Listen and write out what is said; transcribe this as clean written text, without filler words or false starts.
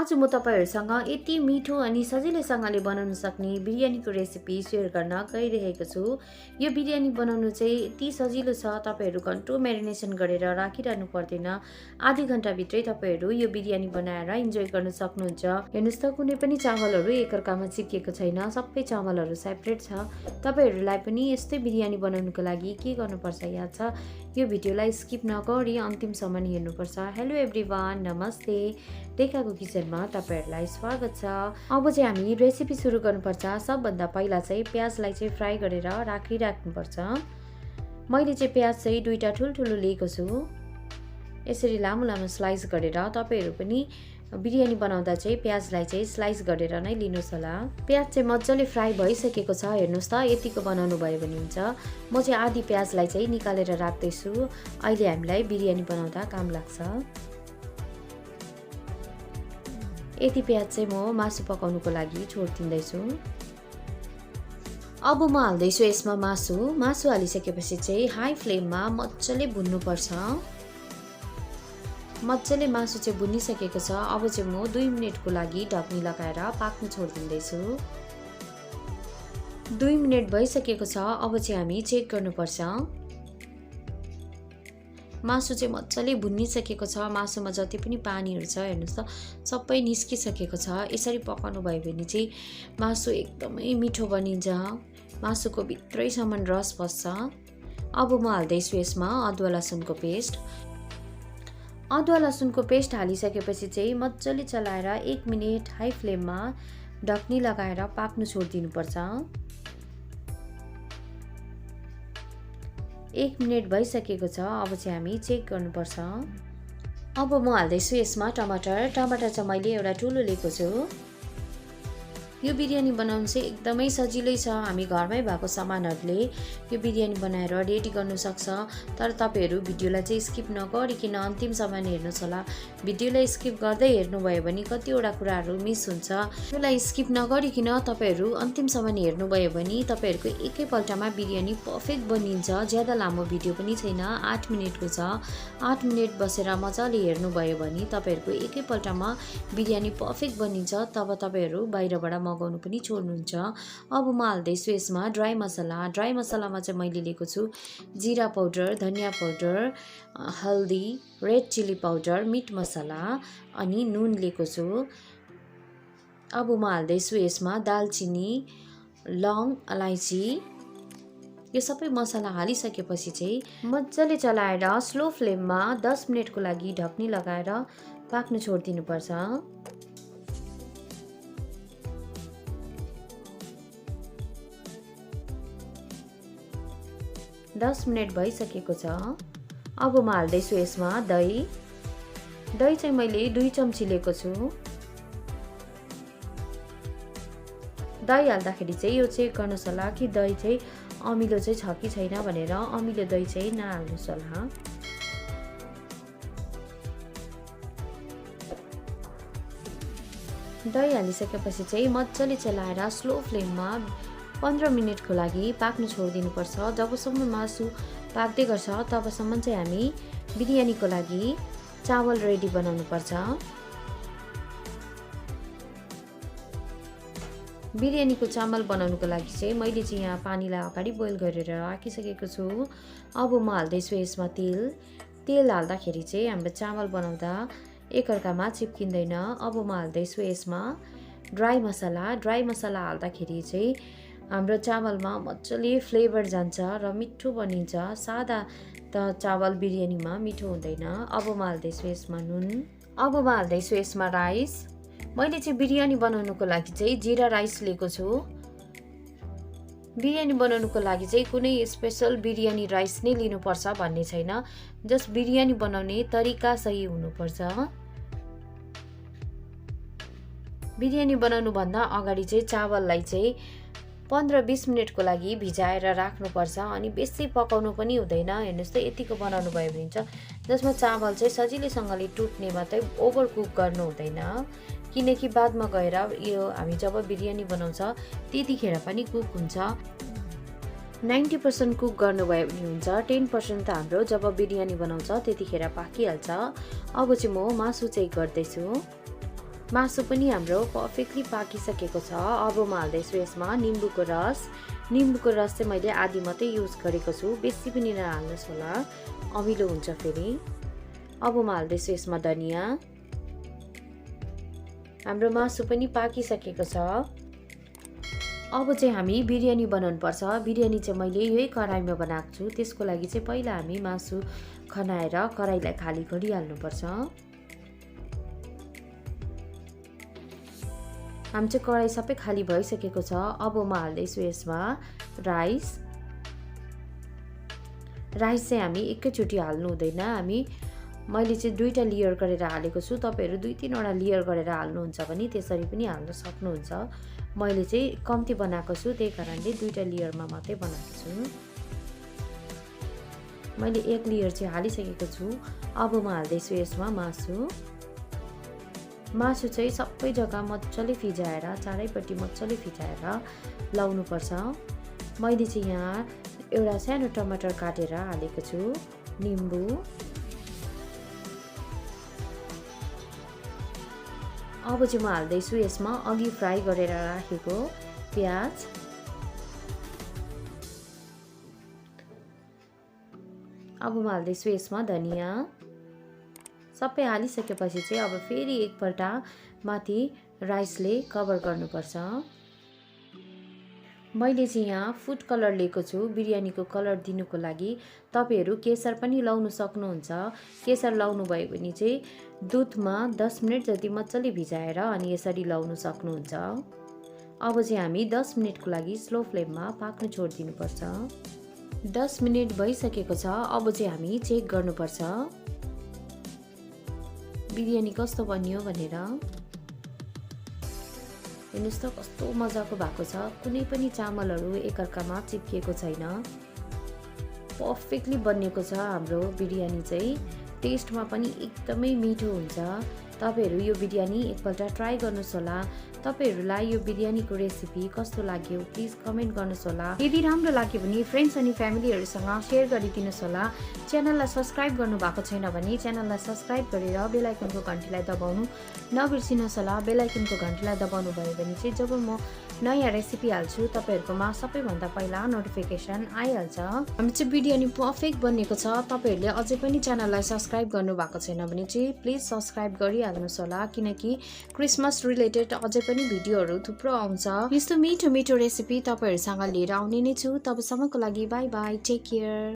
आज म तपाईहरुसँग यति मिठो अनि सजिलैसँगले बनाउन सक्ने बिरयानीको रेसिपी शेयर गर्न गइरहेको छु। यो बिरयानी बनाउनु चाहिँ यति सजिलो छ, तपाईहरु घन्टौं म्यारिनेसन गरेर राखिरहनु पर्दैन। आधी घण्टा भित्रै तपाईहरु यो बिरयानी बनाएर इन्जोय गर्न सक्नुहुन्छ। हेर्नुस् त, कुनै पनि चामलहरु एकअर्कामा चिप्केको छैन, सबै चामलहरु सेपरेट छ। तपाईहरुलाई पनि यस्तै बिरयानी बनाउनुको लागि के गर्नुपर्छ याद छ? यो भिडियोलाई स्किप नगरी अन्तिमसम्म हेर्नुपर्छ। हेलो एभ्रीवन, नमस्ते। रेखा को किचनमा तपाईहरुलाई स्वागत छ। अब चाहिँ हामी रेसिपी सुरु गर्नुपर्छ। सबभन्दा पहिला चाहिँ प्याजलाई चाहिँ फ्राई गरेर राख्नुपर्छ। मैले चाहिँ प्याज चाहिँ दुईटा ठुलठुलो लिएको छु। यसरी लामो लामो स्लाइस गरेर तपाईहरु पनि बिरयानी बनाउँदा चाहिँ प्याजलाई चाहिँ स्लाइस गरेर नै लिनुस् होला। प्याज चाहिँ मज्जाले फ्राई भइसकेको छ। हेर्नुस् त, यतिको बनाउनु भयो भने हुन्छ। म चाहिँ आधी प्याजलाई चाहिँ निकालेर राख्दै छु। अहिले हामीलाई बिरयानी बनाउँदा काम लाग्छ। यति प्याज चाहिँ म मासु पकाउनुको लागि छोड्दिँदै छु। अब म हाल्दै छु यसमा मासु। मासु हालिसकेपछि चाहिँ हाई फ्लेममा मज्जाले भुन्नुपर्छ। मज्जाले मासु चाहिँ भुनिसकेको छ। अब चाहिँ म 2 मिनेटको लागि ढक्नी लगाएर पाक्न छोड्दिँदै छु। 2 मिनेट भइसकेको छ। अब चाहिँ हामी चेक गर्नुपर्छ। मासु चाहिँ मज्जाले भुनिसकेको छ। मासुमा जति पनि पानीहरु छ हेर्नुस् त, सबै निस्किसकेको छ। यसरी पकाउनु भयो भने चाहिँ मासु एकदमै मिठो बनिन्छ। मासुको भित्रैसम्म रस पस्छ। अब म हाल्दै छु यसमा अदुवा लसुनको पेस्ट। अदुवा लसुनको पेस्ट हालिसकेपछि चाहिँ मज्जाले चलाएर 1 मिनेट हाई फ्लेममा ढक्नी लगाएर पाक्न छोड्दिनुपर्छ। 1 मिनेट भइसकेको छ। अब चाहिँ हामी चेक गर्नुपर्छ। अब म हाल्दै छु यसमा टमाटर। टमाटर चाहिँ मैले एउटा ठुलो लिएको छु। यो बिरयानी बनाउनु चाहिँ एकदमै सजिलै छ। हामी घरमै भएको सामानहरुले यो बिरयानी बनाएर रेडी गर्न सक्छ। तर तपाईहरु भिडियोलाई चाहिँ स्किप नगरिकिन अन्तिमसम्म हेर्नुस् होला। भिडियोलाई स्किप गर्दै हेर्नुभयो भने कतिवटा कुराहरु मिस हुन्छ। त्यसलाई स्किप नगरिकिन तपाईहरु अन्तिमसम्म हेर्नुभयो भने तपाईहरुको एकैपल्टमा बिरयानी परफेक्ट बनिन्छ। ज्यादा लामो भिडियो पनि छैन, 8 मिनेटको छ। 8 मिनेट बसेर मजाले हेर्नुभयो भने तपाईहरुको एकैपल्टमा बिरयानी परफेक्ट बनिन्छ। तब तपाईहरु बाहिरबाट मगाउनु पनि छोड्नुहुन्छ। अब म हाल्दै छु यसमा ड्राई मसला। ड्राई मसलामा चाहिँ मैले लिएको छु जीरा पाउडर, धनिया पाउडर, हल्दी, रेड चिली पाउडर, मीट मसला अनि नुन लिएको छु। अब म हाल्दै छु यसमा दालचिनी, लौंग, अलैची। यो सबै मसला हालिसकेपछि चाहिँ मज्जाले चलाएर स्लो फ्लेममा 10 मिनेटको लागि ढक्नी लगाएर पाक्न छोड्दिनुपर्छ। 10 मिनेट भइसकेको छ। अब म हाल्दै छु यसमा दही। दही चाहिँ मैले 2 चम्ची लिएको छु। दही हाल्दाखेरि चाहिँ यो चेक गर्नुस् होला कि दही चाहिँ अमिलो चाहिँ छ कि छैन भनेर। अमिलो दही चाहिँ नहाल्नुस् होला। दही हालिसकेपछि चाहिँ मज्जाले चलाएर स्लो फ्लेममा 15 मिनेटको लागि पाक्न छोड्दिनुपर्छ। जबसम्म मासु पाक्दै गर्छ तबसम्म चाहिँ हामी बिरयानीको लागि चावल रेडी बनाउनु पर्छ। बिरयानीको चामल बनाउनुको लागि चाहिँ मैले चाहिँ यहाँ पानीलाई अगाडि बोइल गरेर राखिसकेको छु। अब म हाल्दै छु यसमा तेल। तेल हाल्दाखेरि चाहिँ हाम्रो चामल बनाउँदा एकअर्कामा चिप्किँदैन। अब म हाल्दै छु यसमा ड्राई मसला। ड्राई मसला हाल्दाखेरि चाहिँ हाम्रो चामलमा मज्जाले फ्लेभर जान्छ र मिठो बनिन्छ। सादा त चावल बिरयानीमा मिठो हुँदैन। अब म हाल्दै छु यसमा नुन। अब म हाल्दै छु यसमा राइस। मैले चाहिँ बिरयानी बनाउनुको लागि चाहिँ जीरा राइस लिएको छु। बिरयानी बनाउनुको लागि चाहिँ कुनै स्पेशल बिरयानी राइस नै लिनुपर्छ भन्ने छैन। जस्ट बिरयानी बनाउने तरिका सही हुनुपर्छ। बिरयानी बनाउनु भन्दा अगाडि चाहिँ चावललाई चाहिँ 15-20 मिनेटको लागि भिजाएर राख्नुपर्छ अनि बेसी पकाउनु पनि हुँदैन। हेर्नुस् त, यतिको बनाउनु भयो भने हुन्छ जसमा चावल चाहिँ सजिलैसँगले टुट्ने, मात्रै ओभर कुक गर्नु हुँदैन। किनकि बादमा गएर यो हामी जब बिरयानी बनाउँछ त्यतिखेर पनि कुक हुन्छ। 90% कुक गर्नुभयो भने हुन्छ। 10% त हाम्रो जब बिरयानी बनाउँछ त्यतिखेर पाकिहाल्छ। अब चाहिँ म मासु चेक गर्दै छु। मासु पनि हाम्रो पर्फेक्टली पाकिसकेको छ। अब म हाल्दैछु यसमा निम्बुको रस। निम्बुको रस चाहिँ मैले आधी मात्रै युज गरेको छु, बेसी पनि नहाल्नुहोस् होला, अमिलो हुन्छ फेरि। अब म हाल्दैछु यसमा धनिया। हाम्रो मासु पनि पाकिसकेको छ। अब चाहिँ हामी बिरयानी बनाउनु पर्छ। बिरयानी चाहिँ मैले यही कराईमा बनाएको छु। त्यसको लागि चाहिँ पहिला हामी मासु खनाएर कराईलाई खाली गरिहाल्नुपर्छ। हामी चाहिँ कराई सबै खाली भइसकेको छ। अब म हाल्दैछु यसमा राइस। राइस चाहिँ हामी एकैचोटि हाल्नु हुँदैन। मैले चाहिँ 2टा लेयर गरेर हालेको छु। तपाईहरु 2-3वटा लेयर गरेर हाल्नुहुन्छ भने त्यसरी पनि हाल्न सक्नुहुन्छ। मैले चाहिँ कम्ती बनाएको छु, त्यही कारणले 2टा लेयरमा मात्रै बनाएको छु। मैले 1 लेयर चाहिँ हालिसकेको छु। अब म हाल्दैछु यसमा मासु। मासु चाहिँ सबै जग्गा मज्जाले फिजाएर, चारैपट्टि मज्जाले फिजाएर लाउनु पर्छ। मैले चाहिँ यहाँ एउटा सानो टमाटर काटेर हालेको छु, निम्बु, अब चाहिँ म हाल्दैछु यसमा अघि फ्राई गरेर राखेको प्याज, अब म हाल्दैछु यसमा धनिया। सबै हालिसकेपछि चाहिँ अब फेरि एकपल्ट माथि राइसले कभर गर्नुपर्छ। मैले चाहिँ यहाँ फुड कलर लिएको छु बिरयानीको कलर दिनुको लागि। तपाईहरु केसर पनि लाउन सक्नुहुन्छ। केसर लाउनु भयो भने चाहिँ दुधमा 10 मिनेट जति मज्जाले भिजाएर अनि यसरी लाउन सक्नुहुन्छ। अब चाहिँ हामी 10 मिनेटको लागि स्लो फ्लेममा पाक्न छोड्दिनुपर्छ। 10 मिनेट भइसकेको छ। अब चाहिँ हामी चेक गर्नुपर्छ बिरयानी कस्तो बन्यो भनेर। हेर्नुस् त कस्तो मजाको भएको छ। कुनै पनि चामलहरू एकअर्कामा चिप्किएको छैन। पर्फेक्टली बनिएको छ हाम्रो बिरयानी चाहिँ। टेस्टमा पनि एकदमै मिठो हुन्छ। तपाईहरु यो बिरयानी एकपल्ट ट्राई गर्नुस् होला। तपाईहरुलाई यो बिरयानीको रेसिपी कस्तो लाग्यो प्लिज कमेन्ट गर्नुस् होला। यदि राम्रो लाग्यो भने फ्रेन्ड्स अनि फ्यामिलीहरुसँग शेयर गरिदिनुस् होला। च्यानललाई सब्स्क्राइब गर्नु भएको छैन भने च्यानललाई सब्स्क्राइब गरेर बेल आइकनको घण्टीलाई दबाउनु नबिर्सिनुस् होला। बेल आइकनको घण्टीलाई दबाउनु भयो भने चाहिँ जब म नयाँ रेसिपी हाल्छु तपाईहरुकोमा सबैभन्दा पहिला नोटिफिकेसन आइहाल्छ। हाम्रो चाहिँ बिरयानी पर्फेक्ट बनेको छ। तपाईहरुले अझै पनि च्यानललाई सब्स्क्राइब गर्नु भएको छैन भने चाहिँ प्लिज सब्स्क्राइब गरिहाल्नुस् होला, किनकि क्रिसमस रिलेटेड अझै पनि भिडियोहरु थुप्रो आउँछ। यस्तो मिठो मिठो रेसिपी तपाईहरुसँग लिएर आउने नै छु। तबसम्मको लागि बाइ बाइ, टेक केयर।